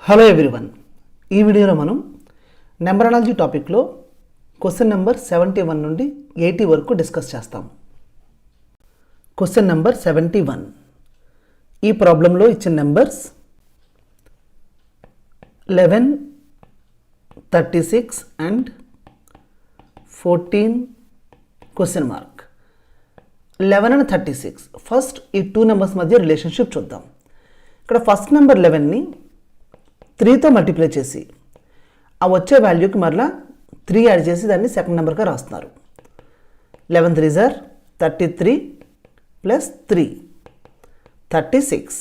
Hello everyone, ఈ వీడియోలో మనం నెంబరాలజీ టాపిక్లో క్వశ్చన్ నెంబర్ 71 నుండి 80 వరకు డిస్కస్ చేస్తాం. Question number 71. ఈ ప్రాబ్లంలో ఇచ్చిన numbers 11, 36 and 14 question mark. 11 and 36 first ఈ టూ నెంబర్స్ మధ్య రిలేషన్షిప్ చూద్దాం. ఇక్కడ ఫస్ట్ నెంబర్ 11ని 3తో మల్టిప్లై చేసి ఆ వచ్చే వాల్యూకి మరలా 3 యాడ్ చేసి దాన్ని సెకండ్ నెంబర్గా రాస్తున్నారు. 11 3 జార్ 33 ప్లస్ 3 36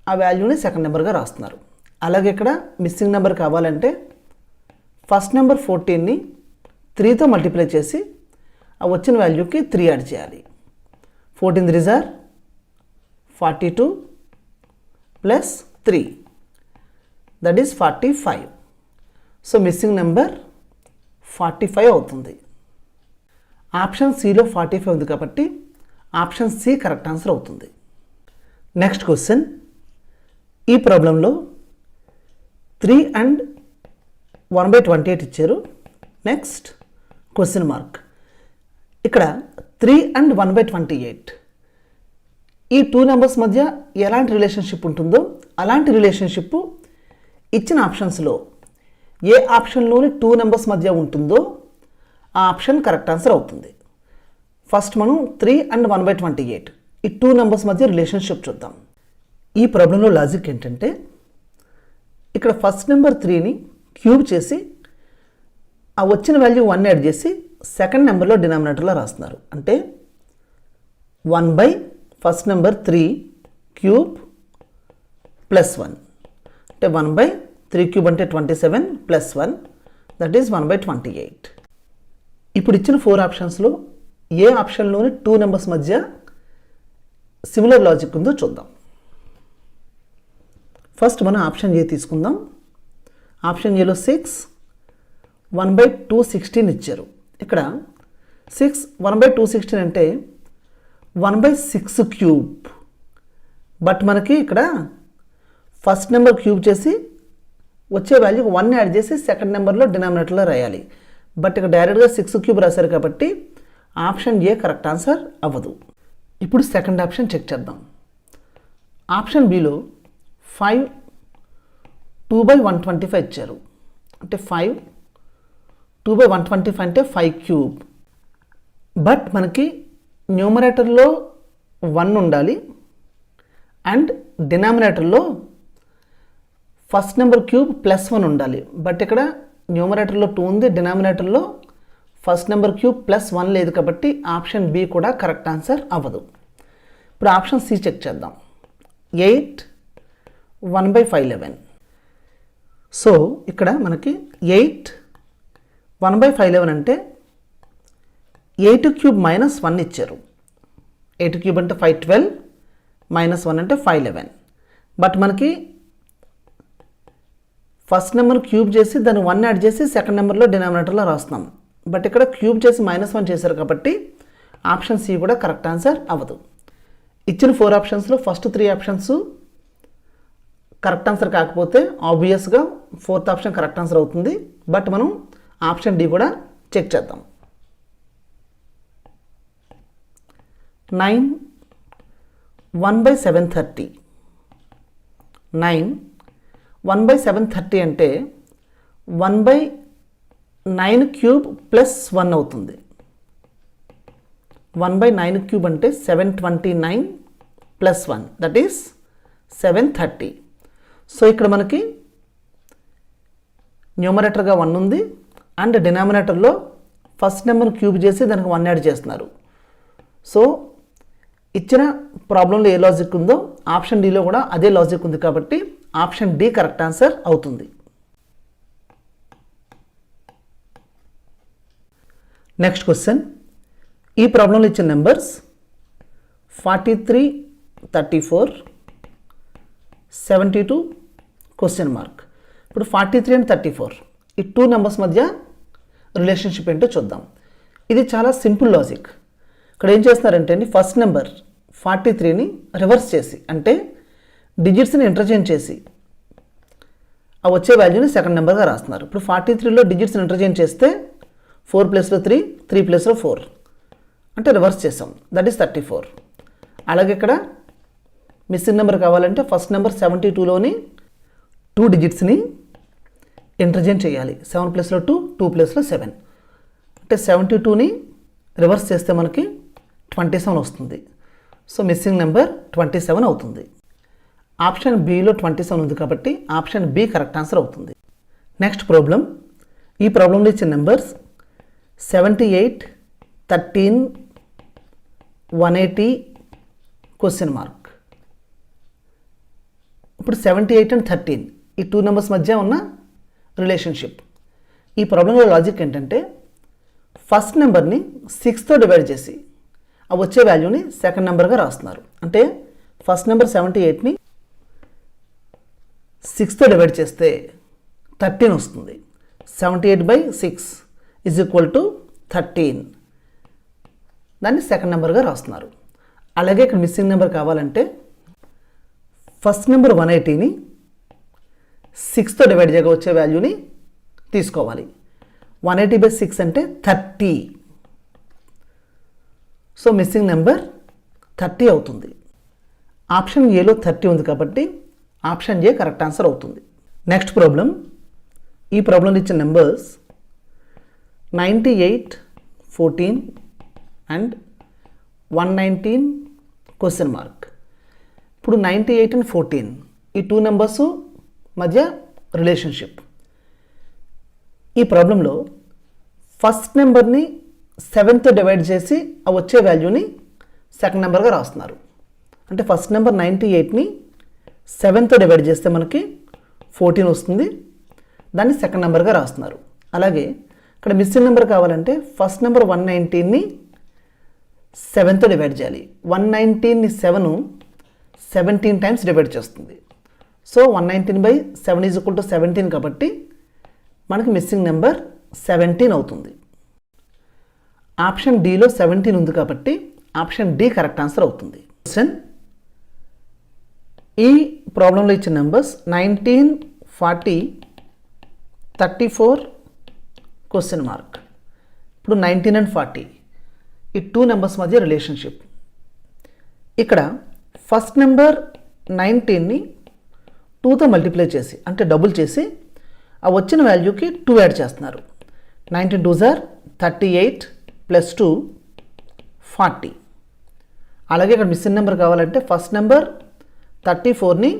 ఆ వాల్యూని సెకండ్ నెంబర్గా రాస్తున్నారు. అలాగే ఇక్కడ మిస్సింగ్ నెంబర్ కావాలంటే ఫస్ట్ నెంబర్ 14ని 3తో మల్టిప్లై చేసి ఆ వచ్చిన వాల్యూకి 3 యాడ్ చేయాలి. 14 3 జార్ 42 plus 3 that is 45. So missing number 45 అవుతుంది. ఆప్షన్ సిలో 45 ఉంది కాబట్టి ఆప్షన్ సి కరెక్ట్ ఆన్సర్ అవుతుంది. Next question. ఈ ప్రాబ్లంలో 3 అండ్ 1/28 ఇచ్చారు. Next question mark. ఇక్కడ 3 అండ్ 1/28 ఈ టూ నెంబర్స్ మధ్య ఎలాంటి రిలేషన్షిప్ ఉంటుందో అలాంటి రిలేషన్షిప్ ఇచ్చిన ఆప్షన్స్లో ఏ ఆప్షన్లోని టూ నెంబర్స్ మధ్య ఉంటుందో ఆ ఆప్షన్ కరెక్ట్ ఆన్సర్ అవుతుంది. ఫస్ట్ మనం 3 అండ్ 1/28 ఈ టూ నెంబర్స్ మధ్య రిలేషన్షిప్ చూద్దాం. ఈ ప్రాబ్లంలో లాజిక్ ఏంటంటే ఇక్కడ ఫస్ట్ నెంబర్ 3ని క్యూబ్ చేసి ఆ వచ్చిన వాల్యూ 1 యాడ్ చేసి సెకండ్ నెంబర్లో డినామినేటర్లో రాస్తున్నారు. అంటే 1 ఫస్ట్ నెంబర్ 3 క్యూబ్ ప్లస్ 1 అంటే 1/3 క్యూబ్ అంటే 27 ప్లస్ 1 దట్ ఈస్ 1/28. ఇప్పుడు ఇచ్చిన 4 ఆప్షన్స్లో ఏ ఆప్షన్లోని టూ నెంబర్స్ మధ్య సిమిలర్ లాజిక్ ఉందో చూద్దాం. ఫస్ట్ మనం ఆప్షన్ ఏ తీసుకుందాం. ఆప్షన్ ఏలో 6 1/216 ఇచ్చారు. ఇక్కడ 6 1/216 అంటే 1/6 క్యూబ్. బట్ మనకి ఇక్కడ ఫస్ట్ నెంబర్ క్యూబ్ చేసి వచ్చే వాల్యూకి 1 యాడ్ చేసి సెకండ్ నెంబర్లో డినామినేటర్లో రాయాలి. బట్ ఇక్కడ డైరెక్ట్గా 6 క్యూబ్ రాశారు కాబట్టి ఆప్షన్ ఏ కరెక్ట్ ఆన్సర్ అవ్వదు. ఇప్పుడు సెకండ్ ఆప్షన్ చెక్ చేద్దాం. ఆప్షన్ బిలో 5 2/125 ఇచ్చారు. అంటే 5 2/125 అంటే 5 క్యూబ్. బట్ మనకి న్యూమరేటర్లో 1 ఉండాలి అండ్ డినామినేటర్లో ఫస్ట్ నెంబర్ క్యూబ్ ప్లస్ 1 ఉండాలి. బట్ ఇక్కడ న్యూమరేటర్లో 2 ఉంది, డినామినేటర్లో ఫస్ట్ నెంబర్ క్యూబ్ ప్లస్ 1 లేదు కాబట్టి ఆప్షన్ బి కూడా కరెక్ట్ ఆన్సర్ అవ్వదు. ఇప్పుడు ఆప్షన్ సి చెక్ చేద్దాం. 8 1/511. సో ఇక్కడ మనకి 8 1/511 అంటే 8 క్యూబ్ మైనస్ 1 ఇచ్చారు. 8 క్యూబ్ అంటే 512 మైనస్ 1 అంటే 511. బట్ మనకి ఫస్ట్ నెంబర్ క్యూబ్ చేసి దాన్ని 1 యాడ్ చేసి సెకండ్ నెంబర్లో డినామినేటర్లో రాస్తున్నాం. బట్ ఇక్కడ క్యూబ్ చేసి -1 చేశారు కాబట్టి ఆప్షన్ సి కూడా కరెక్ట్ ఆన్సర్ అవ్వదు. ఇచ్చిన 4 ఆప్షన్స్లో ఫస్ట్ 3 ఆప్షన్స్ కరెక్ట్ ఆన్సర్ కాకపోతే ఆబ్వియస్గా 4th ఆప్షన్ కరెక్ట్ ఆన్సర్ అవుతుంది. బట్ మనం ఆప్షన్ డి కూడా చెక్ చేద్దాం. 9 1/730. 9 1/730 అంటే 1/9 క్యూబ్ ప్లస్ 1 అవుతుంది. 1/9 క్యూబ్ అంటే 729 ప్లస్ 1 దట్ ఈస్ 730. సో ఇక్కడ మనకి న్యూమరేటర్గా 1 ఉంది అండ్ డినామినేటర్లో ఫస్ట్ నెంబర్ క్యూబ్ చేసి దానికి 1 యాడ్ చేస్తున్నారు. సో ఇచ్చిన ప్రాబ్లంలో ఏ లాజిక్ ఉందో ఆప్షన్ డిలో కూడా అదే లాజిక్ ఉంది కాబట్టి ఆప్షన్ డి కరెక్ట్ ఆన్సర్ అవుతుంది. Next question. ఈ ప్రాబ్లంలో ఇచ్చిన నెంబర్స్ 43 34 72 క్వశ్చన్ మార్క్. ఇప్పుడు 43 అండ్ 34 ఈ టూ నెంబర్స్ మధ్య రిలేషన్షిప్ ఏంటో చూద్దాం. ఇది చాలా సింపుల్ లాజిక్. ఇక్కడ ఏం చేస్తున్నారంటే అండి, ఫస్ట్ నెంబర్ 43ని రివర్స్ చేసి అంటే డిజిట్స్ని ఇంటర్చేంజ్ చేసి ఆ వచ్చే వాల్యూని సెకండ్ నెంబర్గా రాస్తున్నారు. ఇప్పుడు 43లో డిజిట్స్ని ఇంటర్చేంజ్ చేస్తే 4 ప్లస్లో 3, 3 ప్లస్లో 4 అంటే రివర్స్ చేసాం, దట్ ఈస్ 34. అలాగే ఇక్కడ మిస్సింగ్ నెంబర్ కావాలంటే ఫస్ట్ నెంబర్ 72లోని 2 డిజిట్స్ని ఇంటర్చేంజ్ చేయాలి. 7 ప్లస్లో 2, 2 ప్లస్లో 7 అంటే 72ని రివర్స్ చేస్తే మనకి 27 వస్తుంది. సో మిస్సింగ్ నెంబర్ 27 అవుతుంది. ఆప్షన్ బిలో 27 ఉంది కాబట్టి ఆప్షన్ బి కరెక్ట్ ఆన్సర్ అవుతుంది. Next problem. ఈ ప్రాబ్లంలో ఇచ్చిన నెంబర్స్ 78, 13, 180 క్వశ్చన్ మార్క్. ఇప్పుడు 78 అండ్ 13 ఈ 2 నెంబర్స్ మధ్య ఉన్న రిలేషన్షిప్. ఈ ప్రాబ్లంలో లాజిక్ ఏంటంటే ఫస్ట్ నెంబర్ని 6తో డివైడ్ చేసి ఆ వచ్చే వాల్యూని సెకండ్ నెంబర్గా రాస్తున్నారు. అంటే ఫస్ట్ నెంబర్ 78ని 6తో డివైడ్ చేస్తే 13 వస్తుంది. 78/6 ఈజ్ ఈక్వల్ టు 13. దాన్ని సెకండ్ నెంబర్గా రాస్తున్నారు. అలాగే ఇక్కడ మిస్సింగ్ నెంబర్ కావాలంటే ఫస్ట్ నెంబర్ 180ని 6తో డివైడ్ చేయగా వచ్చే వాల్యూని తీసుకోవాలి. 180/6 అంటే 30. సో మిస్సింగ్ నెంబర్ 30 అవుతుంది. ఆప్షన్ ఏలో 30 ఉంది కాబట్టి ఆప్షన్ ఏ కరెక్ట్ ఆన్సర్ అవుతుంది. Next problem. ఈ ప్రాబ్లంలో ఇచ్చిన నెంబర్స్ 98, 14 అండ్ 119 క్వశ్చన్ మార్క్. ఇప్పుడు 98 అండ్ 14 ఈ 2 నెంబర్స్ మధ్య రిలేషన్షిప్. ఈ ప్రాబ్లంలో ఫస్ట్ నెంబర్ని 7తో డివైడ్ చేసి ఆ వచ్చే వాల్యూని సెకండ్ నెంబర్గా రాస్తున్నారు. అంటే ఫస్ట్ నెంబర్ 98ని 7తో డివైడ్ చేస్తే మనకి 14 వస్తుంది. దాన్ని సెకండ్ నెంబర్గా రాస్తున్నారు. అలాగే ఇక్కడ మిస్సింగ్ నెంబర్ కావాలంటే ఫస్ట్ నెంబర్ 119ని 7తో డివైడ్ చేయాలి. 119ని 7 17 టైమ్స్ డివైడ్ చేస్తుంది. సో 119/7 ఈజ్ ఈక్వల్ టు 17 కాబట్టి మనకి మిస్సింగ్ నెంబర్ 17 అవుతుంది. ఆప్షన్ డిలో 17 ఉంది కాబట్టి ఆప్షన్ డి కరెక్ట్ ఆన్సర్ అవుతుంది. క్వశ్చన్. ఈ ప్రాబ్లంలో ఇచ్చిన నెంబర్స్ 19, 40, 34 క్వశ్చన్ మార్క్. ఇప్పుడు 19 అండ్ 40 ఈ 2 నెంబర్స్ మధ్య రిలేషన్షిప్. ఇక్కడ ఫస్ట్ నెంబర్ 19ని 2తో మల్టిప్లై చేసి అంటే డబుల్ చేసి ఆ వచ్చిన వాల్యూకి 2 యాడ్ చేస్తున్నారు. 19 2s are 38 ప్లస్ 2 40. అలాగే ఇక్కడ మిస్సింగ్ నెంబర్ కావాలంటే ఫస్ట్ నెంబర్ 34ని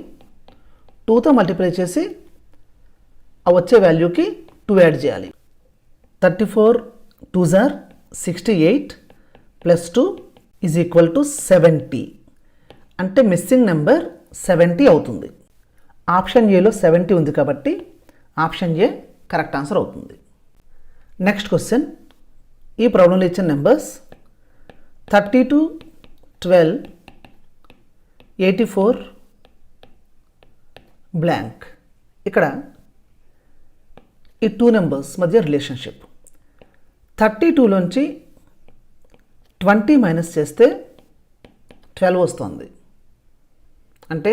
2తో మల్టిప్లై చేసి ఆ వచ్చే వాల్యూకి 2 యాడ్ చేయాలి. 34 2s are 68 plus 2 is equal to 70. అంటే మిస్సింగ్ నెంబర్ 70 అవుతుంది. ఆప్షన్ ఏలో 70 ఉంది కాబట్టి ఆప్షన్ ఏ కరెక్ట్ ఆన్సర్ అవుతుంది. Next question. ఈ ప్రాబ్లంలో ఇచ్చిన నెంబర్స్ 32, 12, 84 బ్లాంక్. ఇక్కడ ఈ 2 నెంబర్స్ మధ్య రిలేషన్షిప్. 32లోంచి 20 మైనస్ చేస్తే 12 వస్తుంది. అంటే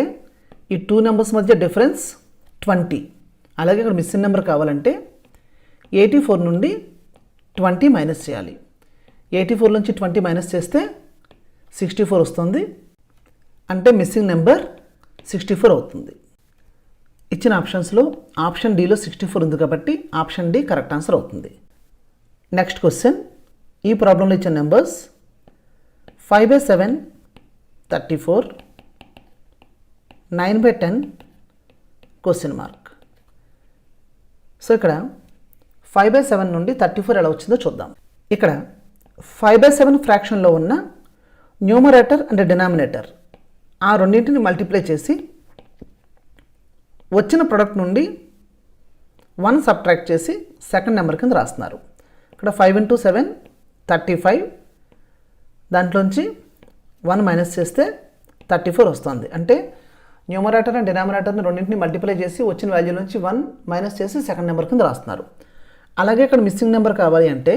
ఈ 2 నెంబర్స్ మధ్య డిఫరెన్స్ 20. అలాగే ఇక్కడ మిస్సింగ్ నెంబర్ కావాలంటే 84 నుండి 20 మైనస్ చేయాలి. 84 నుంచి 20 మైనస్ చేస్తే 64 వస్తుంది. అంటే మిస్సింగ్ నెంబర్ 64 అవుతుంది. ఇచ్చిన ఆప్షన్స్లో ఆప్షన్ డిలో 64 ఉంది కాబట్టి ఆప్షన్ డి కరెక్ట్ ఆన్సర్ అవుతుంది. Next question. ఈ ప్రాబ్లంలో ఇచ్చిన నెంబర్స్ 5/7 34, 9/10 క్వశ్చన్ మార్క్. సో ఇక్కడ 5/7 నుండి 34 ఎలా వచ్చిందో చూద్దాం. ఇక్కడ 5/7 ఫ్రాక్షన్లో ఉన్న న్యూమరేటర్ అండ్ డినామినేటర్ ఆ రెండింటిని మల్టిప్లై చేసి వచ్చిన ప్రొడక్ట్ నుండి 1 సబ్ట్రాక్ట్ చేసి సెకండ్ నెంబర్ కింద రాస్తున్నారు. ఇక్కడ 5 × 7 35, దాంట్లోంచి 1 మైనస్ చేస్తే 34 వస్తుంది. అంటే న్యూమరేటర్ అండ్ డినామినేటర్ని రెండింటిని మల్టిప్లై చేసి వచ్చిన వాల్యూ నుంచి 1 మైనస్ చేసి సెకండ్ నెంబర్ కింద రాస్తున్నారు. అలాగే ఇక్కడ మిస్సింగ్ నెంబర్ కావాలి అంటే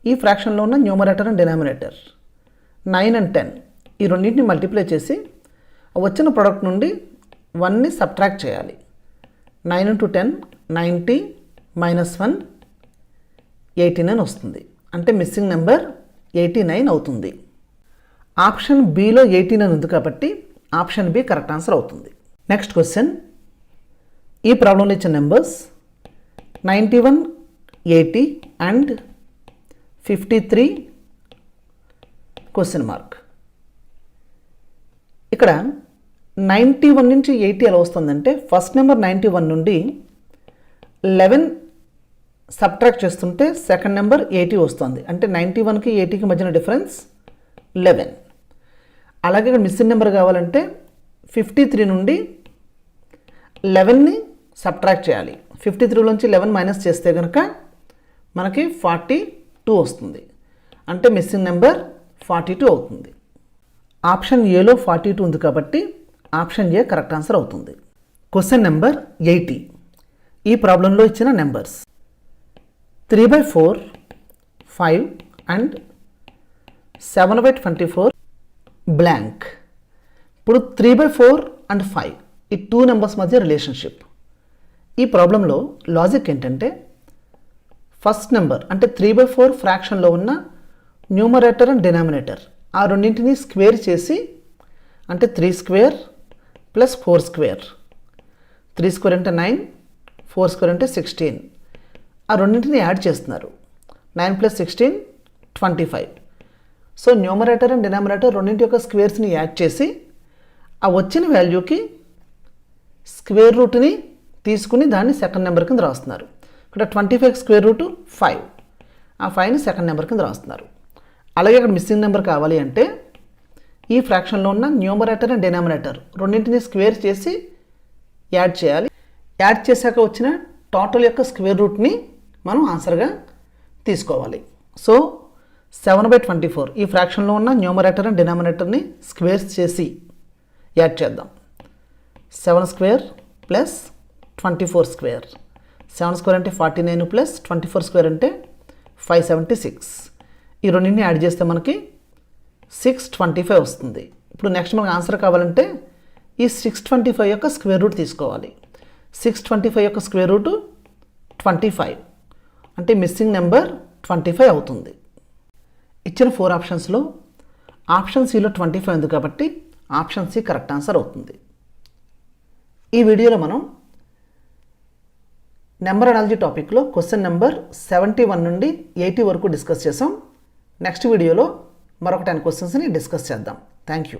ఈ ఫ్రాక్షన్లో ఉన్న న్యూమరేటర్ అండ్ డినామినేటర్ 9 and 10 ఈ రెండింటిని మల్టిప్లై చేసి వచ్చిన ప్రోడక్ట్ నుండి 1ని సబ్ట్రాక్ట్ చేయాలి. 9 into 10 90 minus 1 89 వస్తుంది. అంటే మిస్సింగ్ నెంబర్ 89 అవుతుంది. ఆప్షన్ బిలో 89 ఉంది కాబట్టి ఆప్షన్ బి కరెక్ట్ ఆన్సర్ అవుతుంది. నెక్స్ట్ క్వశ్చన్, ఈ ప్రాబ్లంలో ఇచ్చిన నెంబర్స్ 91 80 అండ్ 53 క్వశ్చన్ మార్క్. ఇక్కడ 91 నుంచి 80 ఎలా వస్తుందంటే ఫస్ట్ నెంబర్ 91 నుండి 11 సబ్ట్రాక్ట్ చేస్తుంటే సెకండ్ నెంబర్ 80 వస్తుంది. అంటే 91కి 80కి మధ్యన డిఫరెన్స్ 11. అలాగే ఇక్కడ మిస్సింగ్ నెంబర్ కావాలంటే 53 నుండి 11ని సబ్ట్రాక్ట్ చేయాలి. 53లోంచి 11 మైనస్ చేస్తే కనుక మనకి 42 వస్తుంది. అంటే మిస్సింగ్ నెంబర్ 42 అవుతుంది. ఆప్షన్ ఏలో 42 ఉంది కాబట్టి ఆప్షన్ ఏ కరెక్ట్ ఆన్సర్ అవుతుంది. Question number 80. ఈ ప్రాబ్లంలో ఇచ్చిన నెంబర్స్ 3/4 5 అండ్ 7/24 బ్లాంక్. ఇప్పుడు 3/4 అండ్ 5 ఈ 2 నెంబర్స్ మధ్య రిలేషన్షిప్. ఈ ప్రాబ్లంలో లాజిక్ ఏంటంటే ఫస్ట్ నెంబర్ అంటే 3/4 ఫ్రాక్షన్లో ఉన్న న్యూమరేటర్ అండ్ డినామినేటర్ ఆ రెండింటిని స్క్వేర్ చేసి అంటే 3 స్క్వేర్ ప్లస్ 4 స్క్వేర్. 3 స్క్వేర్ అంటే 9, 4 స్క్వేర్ అంటే 16. ఆ రెండింటిని యాడ్ చేస్తున్నారు. 9 + 16 25. సో న్యూమరేటర్ అండ్ డినామినేటర్ రెండింటి యొక్క స్క్వేర్స్ని యాడ్ చేసి ఆ వచ్చిన వాల్యూకి స్క్వేర్ రూట్ని తీసుకుని దాన్ని సెకండ్ నెంబర్ కింద రాస్తున్నారు. ఇక్కడ 25 స్క్వేర్ రూట్ 5. ఆ 5ని సెకండ్ నెంబర్ కింద రాస్తున్నారు. అలాగే ఇక్కడ మిస్సింగ్ నెంబర్ కావాలి అంటే ఈ ఫ్రాక్షన్లో ఉన్న న్యూమరేటర్ అండ్ డినామినేటర్ రెండింటిని స్క్వేర్ చేసి యాడ్ చేయాలి. యాడ్ చేశాక వచ్చిన టోటల్ యొక్క స్క్వేర్ రూట్ని మనం ఆన్సర్గా తీసుకోవాలి. సో 7/24 ఈ ఫ్రాక్షన్లో ఉన్న న్యూమరేటర్ అండ్ డినామినేటర్ని స్క్వేర్స్ చేసి యాడ్ చేద్దాం. 7 స్క్వేర్ ప్లస్ 24 స్క్వేర్. 7 స్క్వేర్ అంటే 49 ప్లస్ 24 స్క్వేర్ అంటే 576. ఈ రెండింటిని యాడ్ చేస్తే మనకి 625 వస్తుంది. ఇప్పుడు నెక్స్ట్ మనకు ఆన్సర్ కావాలంటే ఈ 625 యొక్క స్క్వేర్ రూట్ తీసుకోవాలి. 625 యొక్క స్క్వేర్ రూట్ 25 అంటే మిస్సింగ్ నెంబర్ 25 అవుతుంది. ఇచ్చిన 4 ఆప్షన్స్లో ఆప్షన్ సిలో 25 ఉంది కాబట్టి ఆప్షన్ సి కరెక్ట్ ఆన్సర్ అవుతుంది. ఈ వీడియోలో మనం నెంబర్ అనాలజీ టాపిక్లో క్వశ్చన్ నెంబర్ 71 నుండి 80 వరకు డిస్కస్ చేసాం. నెక్స్ట్ వీడియోలో మరొక 10 క్వశ్చన్స్ని డిస్కస్ చేద్దాం. Thank you.